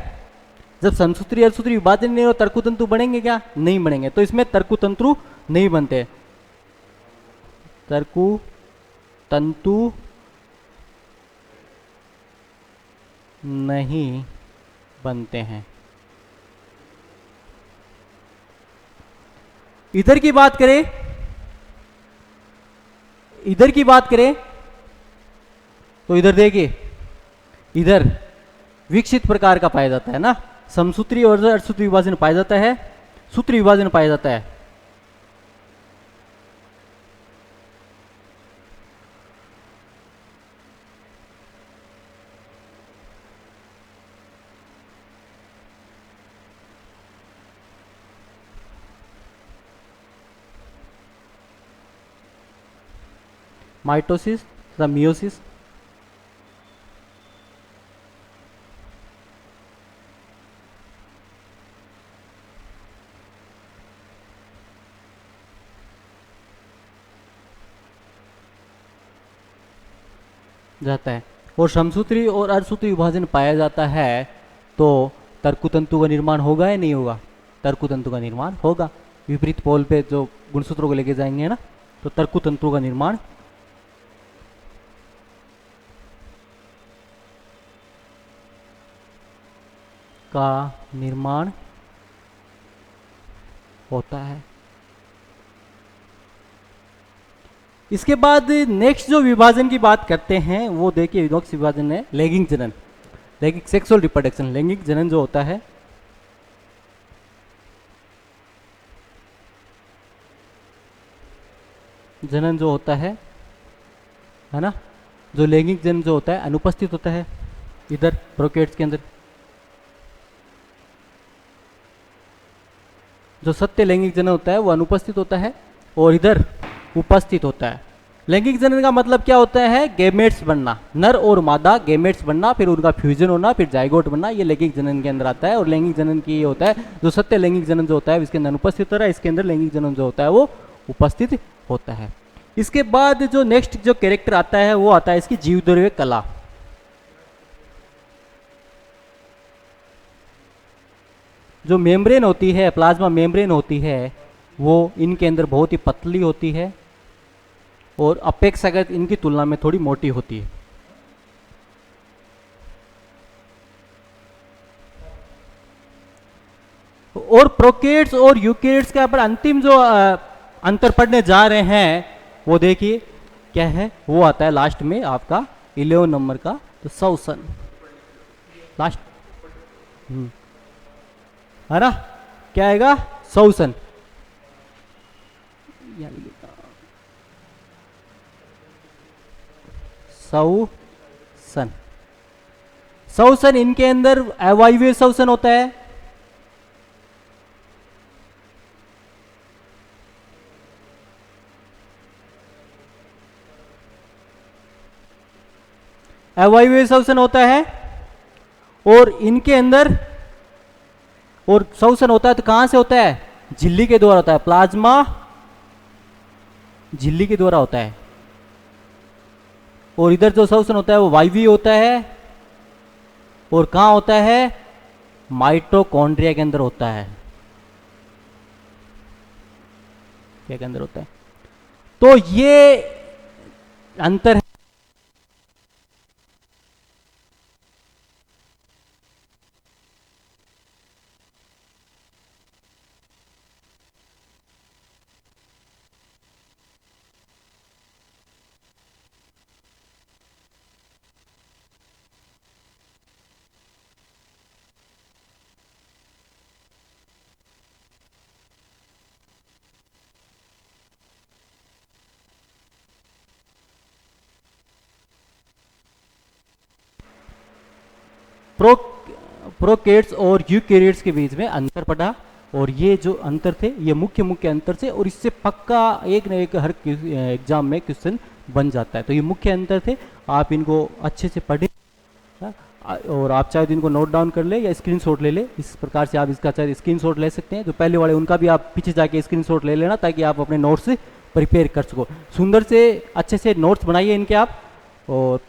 जब समसूत्री अर्धसूत्री विभाजन नहीं हो तर्कुतंतु बनेंगे क्या? नहीं बनेंगे। तो इसमें तर्कुतंतु नहीं बनते, तर्कुतंतु नहीं बनते हैं। इधर की बात करें, इधर की बात करें तो इधर देखिए, इधर विकसित प्रकार का पाया जाता है ना, समसूत्री और अर्धसूत्री विभाजन पाया जाता है, सूत्री विभाजन पाया जाता है। माइटोसिस तथा मियोसिस, जाता है। और समसूत्री और अर्धसूत्री विभाजन पाया जाता है तो तर्कुतंतु का निर्माण होगा या नहीं होगा? तर्कुतंतु का निर्माण होगा। विपरीत पोल पे जो गुणसूत्रों को लेके जाएंगे ना, तो तर्कुतंतु का निर्माण होता है। इसके बाद नेक्स्ट जो विभाजन की बात करते हैं वो देखिए, विनोक्स विभाजन है लैंगिक जनन, लैंगिक सेक्सुअल रिप्रोडक्शन। लैंगिक जनन जो होता है, जनन जो होता है ना, जो लैंगिक जनन जो होता है अनुपस्थित होता है इधर प्रोकैरियोट्स के अंदर। जो सत्य लैंगिक जनन होता है वो अनुपस्थित होता है और इधर उपस्थित होता है। लैंगिक जनन का मतलब क्या होता है? गैमेट्स बनना, नर और मादा गैमेट्स बनना, फिर उनका फ्यूजन होना, फिर जाइगोट बनना, ये लैंगिक जनन के अंदर आता है। और लैंगिक जनन की ये होता है, जो सत्य लैंगिक जनन जो होता है इसके अंदर अनुपस्थित हो रहा है, इसके अंदर लैंगिक जनन जो होता है वो उपस्थित होता है। इसके बाद जो नेक्स्ट जो कैरेक्टर आता है वो आता है इसकी जीवद्रव्य कला। जो मेम्ब्रेन होती है, प्लाज्मा मेम्ब्रेन होती है, वो इनके अंदर बहुत ही पतली होती है और अपेक्षाकृत इनकी तुलना में थोड़ी मोटी होती है। और प्रोकैरियोट्स और यूकैरियोट्स के ऊपर अंतिम जो अंतर पढ़ने जा रहे हैं वो देखिए क्या है, वो आता है लास्ट में आपका 11 नंबर का, तो श्वसन लास्ट, है ना, क्या आएगा? श्वसन। यहाँ लिख लेता हूँ, श्वसन। श्वसन, इनके अंदर अवायवीय श्वसन होता है। अवायवीय श्वसन होता है और इनके अंदर, और श्वसन होता है तो कहां से होता है? झिल्ली के द्वारा होता है, प्लाज्मा झिल्ली के द्वारा होता है। और इधर जो श्वसन होता है वो वायवीय होता है और कहां होता है? माइटोकॉन्ड्रिया के अंदर होता है। क्या के अंदर होता है? तो ये अंतर है। प्रोकैरियोट्स और यूकैरियोट्स के बीच में अंतर पड़ा, और ये जो अंतर थे ये मुख्य मुख्य अंतर थे, और इससे पक्का एक न एक हर एग्जाम में क्वेश्चन बन जाता है। तो ये मुख्य अंतर थे, आप इनको अच्छे से पढ़ें और आप चाहे तो इनको नोट डाउन कर ले या स्क्रीनशॉट ले ले। इस प्रकार से आप इसका चाहे स्क्रीनशॉट ले सकते हैं। जो पहले वाले उनका भी आप पीछे जाके स्क्रीनशॉट ले लेना, ताकि आप अपने नोट्स से प्रिपेयर कर सको। सुंदर से अच्छे से नोट्स बनाइए इनके आप। और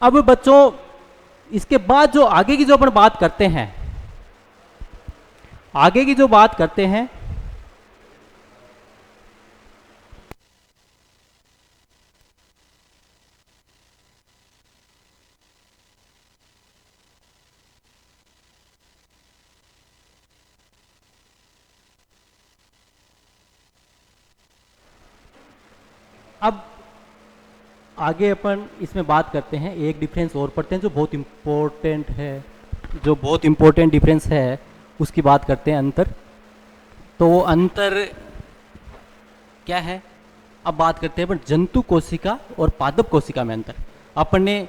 अब बच्चों, इसके बाद जो आगे की जो अपन बात करते हैं, आगे की जो बात करते हैं, अब आगे अपन इसमें बात करते हैं, एक डिफरेंस और पढ़ते हैं जो बहुत इंपॉर्टेंट है, जो बहुत इंपॉर्टेंट डिफरेंस है उसकी बात करते हैं, अंतर। तो वो अंतर क्या है? अब बात करते हैं अपन जंतु कोशिका और पादप कोशिका में अंतर। अपन ने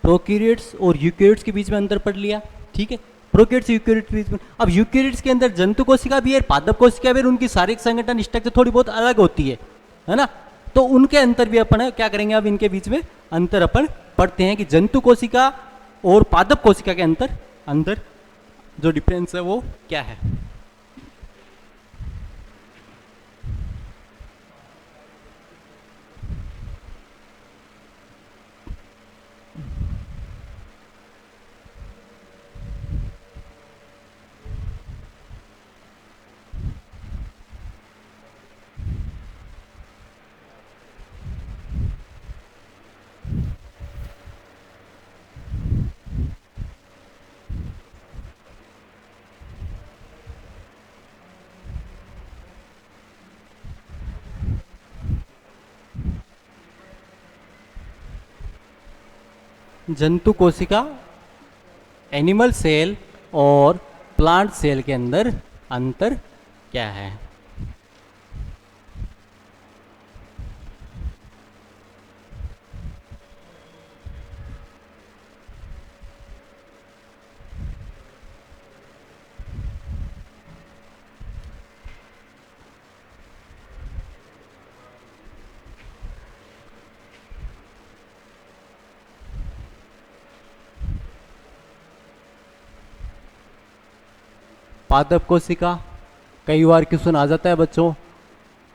प्रोकैरियोट्स और यूकैरियोट्स के बीच में अंतर पढ़ लिया, ठीक है। प्रोकैरियोट्स यूकैरियोट्स के बीच में, अब यूकैरियोट्स के अंदर जंतु कोशिका भी है, पादप कोशिका भी है, उनकी शारीरिक संगठन स्ट्रक्चर थोड़ी बहुत अलग होती है ना। तो उनके अंतर भी अपन क्या करेंगे, अब इनके बीच में अंतर अपन पढ़ते हैं कि जंतु कोशिका और पादप कोशिका के अंदर जो डिफरेंस है वो क्या है। जंतु कोशिका, एनिमल सेल और प्लांट सेल के अंदर अंतर क्या है। पादप कोशिका, कई बार क्वेश्चन आ जाता है बच्चों,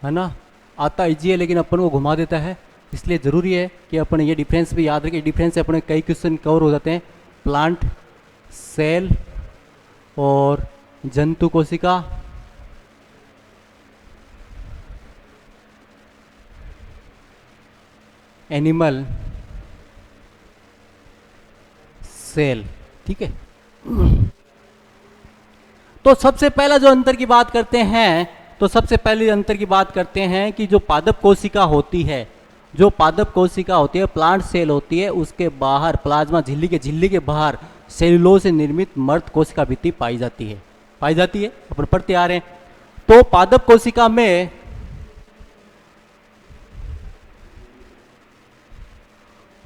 है ना, आता इजी है लेकिन अपन को घुमा देता है, इसलिए ज़रूरी है कि अपन ये डिफरेंस भी याद रखें। डिफरेंस से अपने कई क्वेश्चन कवर हो जाते हैं। प्लांट सेल और जंतु कोशिका, एनिमल सेल, ठीक है। तो सबसे पहला जो अंतर की बात करते हैं, तो सबसे पहले अंतर की बात करते हैं कि जो पादप कोशिका होती है, जो पादप कोशिका होती है, प्लांट सेल होती है, उसके बाहर प्लाज्मा झिल्ली के बाहर सेलुलोज से निर्मित मर्द कोशिका भित्ति पाई जाती है, अपन पढ़ते आ रहे हैं। तो पादप कोशिका में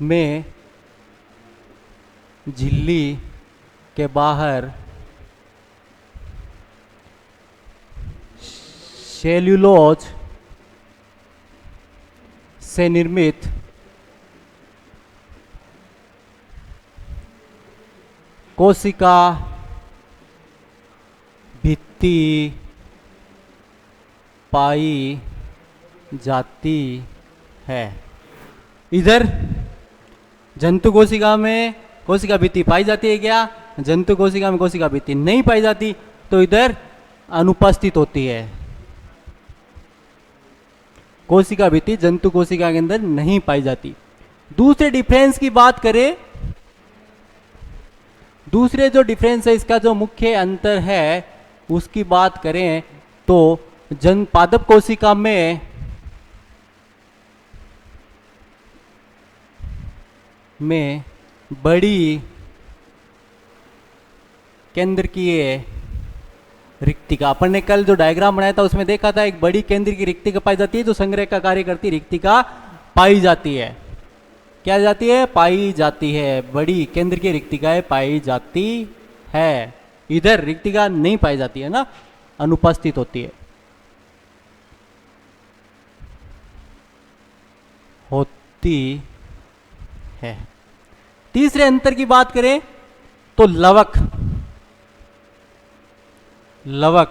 में झिल्ली के बाहर सेल्यूलोज से निर्मित कोशिका भित्ति पाई जाती है। इधर जंतु कोशिका में कोशिका भित्ति पाई जाती है क्या? जंतु कोशिका में कोशिका भित्ति नहीं पाई जाती, तो इधर अनुपस्थित होती है। कोशिका भित्ति जंतु कोशिका के अंदर नहीं पाई जाती। दूसरे डिफरेंस की बात करें, दूसरे जो डिफरेंस है, इसका जो मुख्य अंतर है उसकी बात करें तो पादप कोशिका में बड़ी केंद्रकीय रिक्तिका, अपन ने कल जो डायग्राम बनाया था उसमें देखा था, एक बड़ी केंद्र की रिक्तिका पाई जाती है जो संग्रह का कार्य करती रिक्तिका पाई जाती है। क्या जाती है? पाई जाती है। बड़ी केंद्र की रिक्तिकाएं पाई जाती है। इधर रिक्तिका नहीं पाई जाती है ना, अनुपस्थित होती है, होती है। तीसरे अंतर की बात करें तो लवक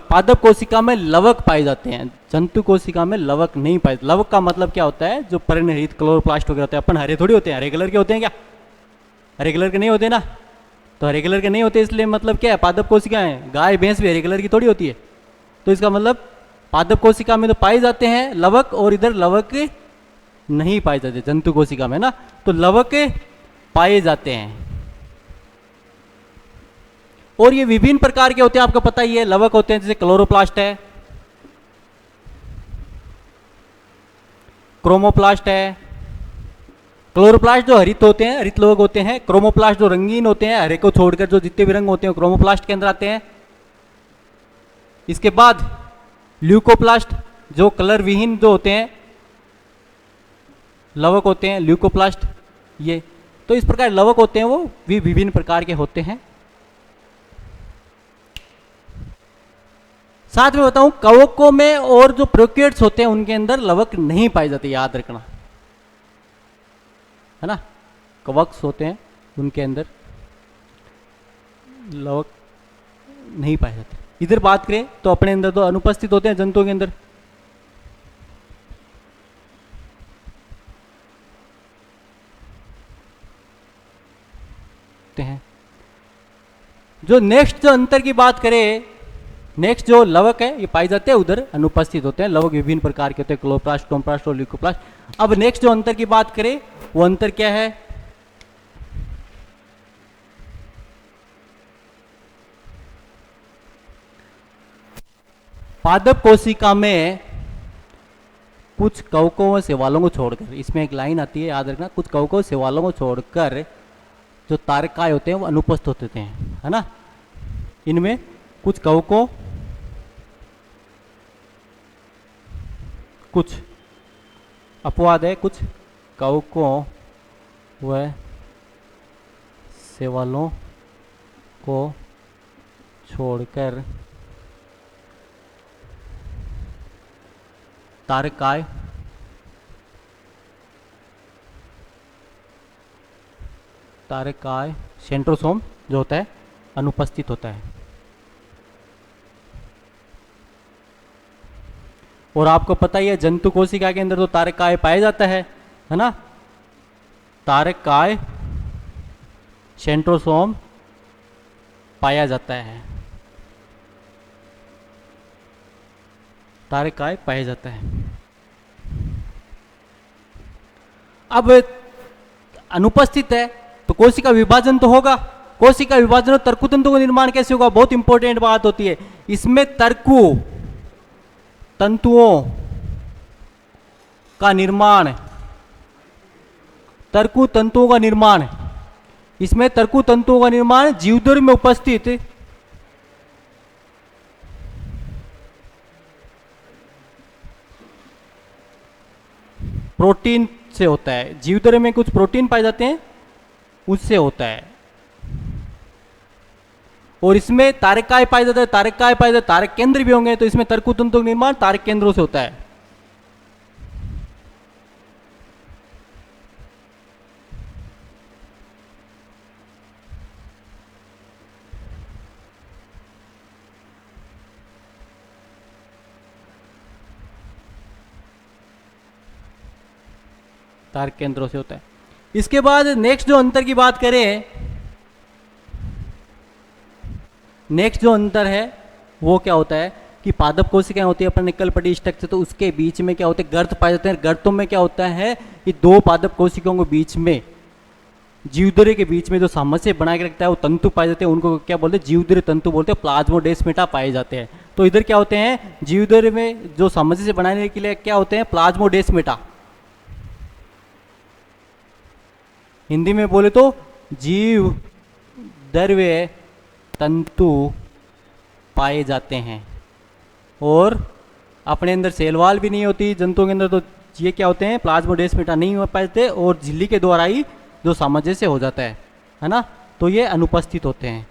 पादप कोशिका में लवक पाए जाते हैं, जंतु कोशिका में लवक नहीं पाए। लवक का मतलब क्या होता है? जो परिणहित क्लोरोप्लास्ट वगैरह होते हैं। अपन हरे थोड़ी होते हैं, हरे कलर के होते हैं क्या? हरे कलर के नहीं होते ना, तो हरे कलर के नहीं होते इसलिए मतलब क्या है? पादप कोशिका है। गाय भैंस भी हरे कलर की थोड़ी होती है, तो इसका मतलब पादप कोशिका में तो पाए जाते हैं लवक, और इधर लवक नहीं पाए जाते जंतु कोशिका में ना, तो लवक पाए जाते हैं। और ये विभिन्न प्रकार के होते हैं, आपको पता ही है। लवक होते हैं जैसे क्लोरोप्लास्ट है, क्रोमोप्लास्ट है। क्लोरोप्लास्ट जो हरित होते हैं, हरित लवक होते हैं। क्रोमोप्लास्ट जो रंगीन होते हैं, हरे को छोड़कर जो जितने भी रंग होते हैं क्रोमोप्लास्ट के अंदर आते हैं। इसके बाद ल्यूकोप्लास्ट जो कलर विहीन जो होते हैं लवक होते हैं, ल्यूकोप्लास्ट। ये तो इस प्रकार लवक होते हैं, वो भी विभिन्न प्रकार के होते हैं। साथ में बताऊं, कवकों में और जो प्रोकैरियोट्स होते हैं उनके अंदर लवक नहीं पाई जाती, याद रखना है ना। कवक्स होते हैं उनके अंदर लवक नहीं पाए जाते। इधर बात करें तो अपने अंदर तो अनुपस्थित होते हैं जंतुओं के अंदर। हैं जो नेक्स्ट जो अंतर की बात करें, नेक्स्ट जो लवक है ये पाए जाते हैं, उधर अनुपस्थित होते हैं। लवक विभिन्न प्रकार के होते हैं, क्लोरोप्लास्ट, क्रोमोप्लास्ट और ल्यूकोप्लास्ट। अब नेक्स्ट जो अंतर की बात करें वो अंतर क्या है? पादप कोशिका में कुछ कवकों व शैवालों को छोड़कर, इसमें एक लाइन आती है याद रखना, कुछ कवकों शैवालों को छोड़कर जो तारकाएं होते हैं वो अनुपस्थित होते हैं, है ना। इनमें कुछ कवकों, कुछ अपवाद है, कुछ कवकों व शैवालों को छोड़कर तारकाएं सेंट्रोसोम जो होता है अनुपस्थित होता है। और आपको पता ही है जंतु कोशिका के अंदर तो तारकाएं पाया जाता है ना। तारकाएं सेंट्रोसोम पाया जाता है, तारकाएं पाया जाता है। अब अनुपस्थित है तो कोशिका विभाजन तो होगा। कोशिका विभाजन और तर्कु तंतु का निर्माण कैसे होगा? बहुत इंपॉर्टेंट बात होती है इसमें। तर्कु तंतुओं का निर्माण, तर्कु तंतुओं का निर्माण, इसमें तर्कु तंतुओं का निर्माण जीवद्रव्य में उपस्थित प्रोटीन उससे होता है। जीवदर में कुछ प्रोटीन पाए जाते हैं, उससे होता है। और इसमें तारक काय पाए जाता है, तारक काय पाए जाते, तारक केंद्र भी होंगे, तो इसमें तर्कतंतु निर्माण तारक केंद्रों से होता है। तारक केंद्रों से होता है। इसके बाद नेक्स्ट जो अंतर की बात करें, नेक्स्ट जो अंतर है वो क्या होता है कि पादप कोशिकाएं होती है अपन निकल पटी स्ट्रक्चर, तो उसके बीच में क्या होते हैं, गर्त पाए जाते हैं। गर्तों में क्या होता है कि दो पादप कोशिकाओं के बीच में, जीवदरे के बीच में जो सामंजस्य बना के रखता है वो तंतु पाए जाते हैं, उनको क्या बोलते हैं, जीवदरे तंतु बोलते हैं, प्लाज्मोडेस्माटा पाए जाते हैं। तो इधर क्या होते हैं, जीवदरे में जो सामंजस्य बनाने के लिए क्या होते हैं, प्लाज्मोडेस्माटा। हिंदी में बोले तो जीव द्रव्य तंतु पाए जाते हैं। और अपने अंदर सेल वाल भी नहीं होती जंतुओं के अंदर, तो ये क्या होते हैं, प्लाज्मोडेस्माटा नहीं हो पाते, और झिल्ली के द्वारा ही जो सामंजस्य हो जाता है ना, तो ये अनुपस्थित होते हैं।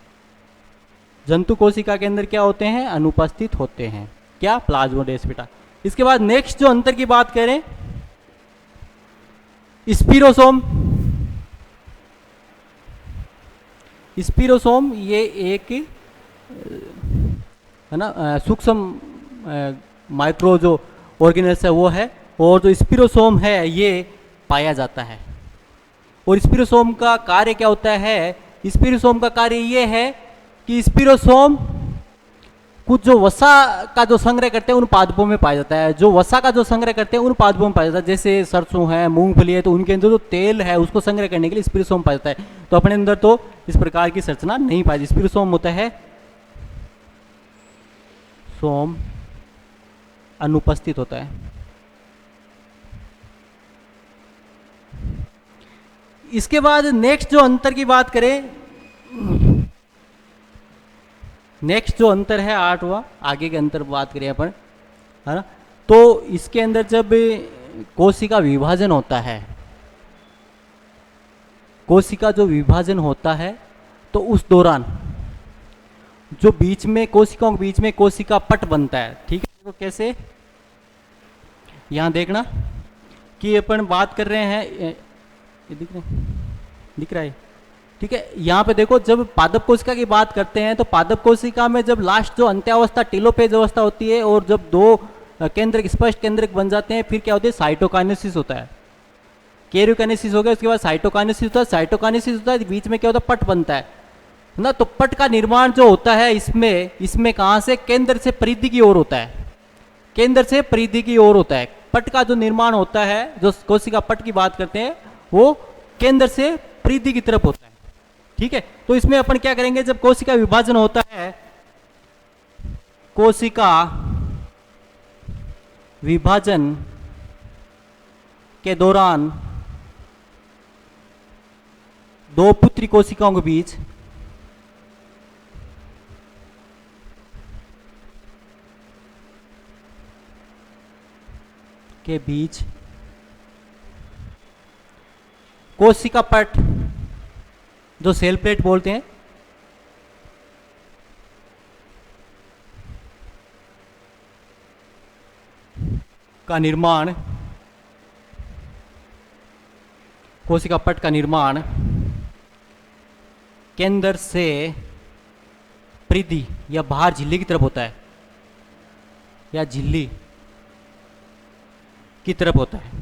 जंतु कोशिका के अंदर क्या होते हैं, अनुपस्थित होते हैं, क्या, प्लाज्मोडेस्माटा। इसके बाद नेक्स्ट जो अंतर की बात करें, स्पिरोसोम। स्पिरोसोम ये एक है ना सूक्ष्म माइक्रो जो ऑर्गेनेल्स है वो है, और जो स्पिरोसोम है ये पाया जाता है। और स्पिरोसोम का कार्य क्या होता है, स्पिरोसोम का कार्य ये है कि स्पिरोसोम कुछ जो वसा का जो संग्रह करते हैं उन पादपों में पाया जाता है। जो वसा का जो संग्रह करते हैं उन पादपों में पाया जाता है, जैसे सरसों है, मूंगफली है, तो उनके अंदर जो तेल है उसको संग्रह करने के लिए स्पिरोसोम पाया जाता है। तो अपने अंदर तो इस प्रकार की संरचना नहीं पाई। स्पिरोसोम होता है, सोम अनुपस्थित होता है। इसके बाद नेक्स्ट जो अंतर की बात करें, नेक्स्ट जो अंतर है 8वां, आगे के अंतर बात करें अपन, है ना, तो इसके अंदर जब कोशिका विभाजन होता है, कोशिका जो विभाजन होता है, तो उस दौरान जो बीच में कोशिकाओं के बीच में कोशिका पट बनता है। ठीक है, तो कैसे, यहां देखना कि अपन बात कर रहे हैं, ये दिख रहा है, ठीक है। यहाँ पे देखो, जब पादप कोशिका की बात करते हैं तो पादप कोशिका में जब लास्ट जो अंत्यावस्था टेलोपेज अवस्था होती है और जब दो केंद्रक स्पष्ट केंद्रक बन जाते हैं, फिर क्या होती है, साइटोकाइनेसिस होता है। कैरियोकाइनेसिस हो गया, उसके बाद साइटोकाइनेसिस होता है। साइटोकाइनेसिस होता है, बीच में क्या होता है, पट बनता है ना। तो पट का निर्माण जो होता है इसमें कहाँ से, केंद्र से परिधि की ओर होता है, केंद्र से परिधि की ओर होता है। पट का जो निर्माण होता है, जो कोशिका पट की बात करते हैं, वो केंद्र से परिधि की तरफ होता है। ठीक है, तो इसमें अपन क्या करेंगे, जब कोशिका विभाजन होता है, कोशिका विभाजन के दौरान दो पुत्री कोशिकाओं के बीच कोशिका पट, जो सेल प्लेट बोलते हैं, का निर्माण, कोशिका पट का निर्माण केंद्र से परिधि या बाहर झिल्ली की तरफ होता है, या झिल्ली की तरफ होता है।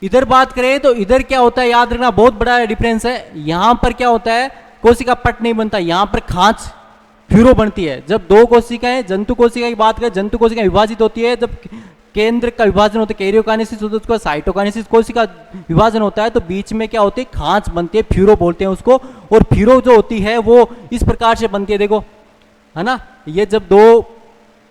इधर बात करें तो इधर क्या होता है, याद रखना, बहुत बड़ा डिफरेंस है। यहां पर क्या होता है, कोशिका पट नहीं बनता, यहां पर खांच फ्यूरो बनती है। जब दो कोशिकाएं, जंतु कोशिका की बात करें, जंतु कोशिका विभाजित होती है, जब केंद्र का विभाजन होता है, कैरियोकाइनेसिस होता है, उसके बाद साइटोकाइनेसिस, कोशिका विभाजन होता है, तो बीच में क्या होती है, खांच बनती है, फ्यूरो बोलते हैं उसको। और फ्यूरो जो होती है वो इस प्रकार से बनती है, देखो, है ना, ये जब दो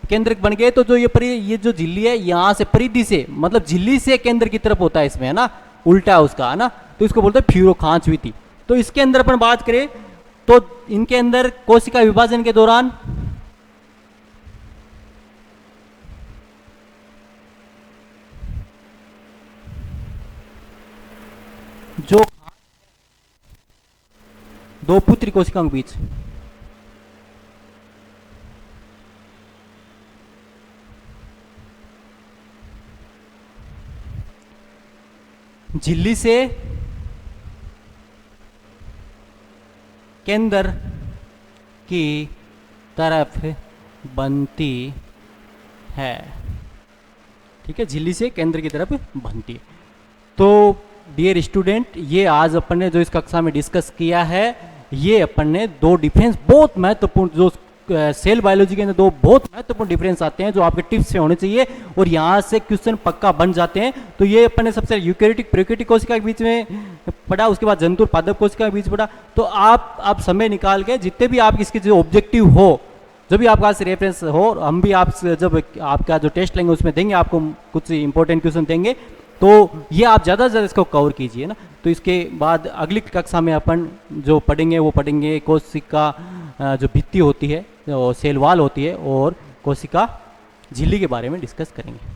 केंद्रक बन गए तो जो ये जो झिल्ली है, यहां से परिधि से, मतलब झिल्ली से केंद्र की तरफ होता है इसमें, है ना, उल्टा उसका, है ना, तो इसको बोलते हैं फ्यूरो, खांच हुई थी। तो इसके अंदर अपन बात करें तो इनके अंदर कोशिका विभाजन के दौरान दो पुत्री कोशिकाओं के बीच। झिल्ली से केंद्र की तरफ बनती है। ठीक है, झिल्ली से केंद्र की तरफ बनती है। तो डियर स्टूडेंट, ये आज अपन ने जो इस कक्षा में डिस्कस किया है, ये अपन ने दो डिफरेंस बहुत महत्वपूर्ण, जो सेल बायोलॉजी के अंदर दो बहुत महत्वपूर्ण डिफरेंस आते हैं जो आपके टिप्स में होने चाहिए और यहाँ से क्वेश्चन पक्का बन जाते हैं। तो ये अपन ने सबसे यूकेरियोटिक प्रोकैरियोटिक कोशिका के बीच में पढ़ा, उसके बाद जंतु और पादप कोशिका के बीच पढ़ा। तो आप समय निकाल के जितने भी आप इसके जो ऑब्जेक्टिव हो, जो भी आपके पास रेफरेंस हो, हम भी आप जब आपका जो टेस्ट लेंगे उसमें देंगे, आपको कुछ इंपॉर्टेंट क्वेश्चन देंगे, तो ये आप ज़्यादा से ज़्यादा इसको कवर कीजिए ना। तो इसके बाद अगली कक्षा में अपन जो पढ़ेंगे वो पढ़ेंगे कोशिका जो भित्ति होती है, जो सेल वॉल होती है, और कोशिका झिल्ली के बारे में डिस्कस करेंगे।